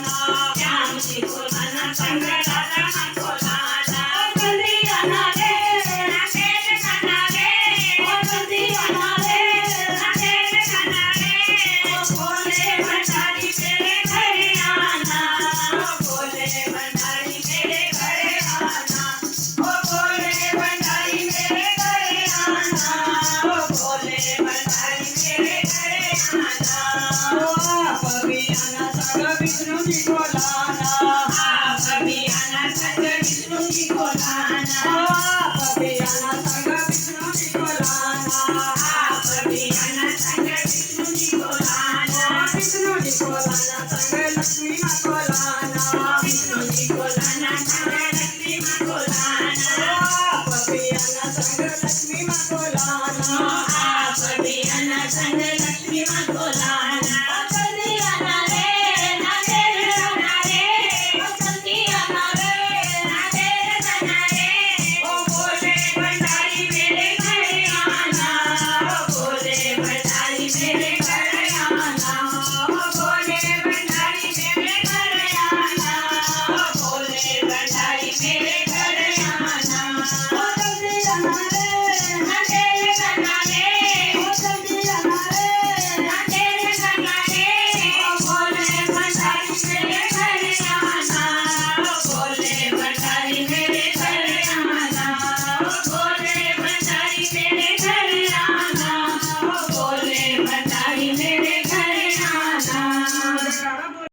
श्याम जी को लाना संग दादा हमको लाना जल्दी आना रे नाचेल खाना रे ओ जल्दी आना रे नाचेल खाना रे ओ भोले भंडारी मेरे घर आना ओ भोले भंडारी मेरे घर आना ओ भोले भंडारी मेरे घर आना ओ भोले भंडारी मेरे घर आना आप भी आना संग विष्णु जी को लाना आप भी आना संग विष्णु जी को लाना आप भी आना संग विष्णु जी को लाना आप भी आना संग विष्णु जी को लाना विष्णु जी को लाना संग लक्ष्मी माँ को लाना विष्णु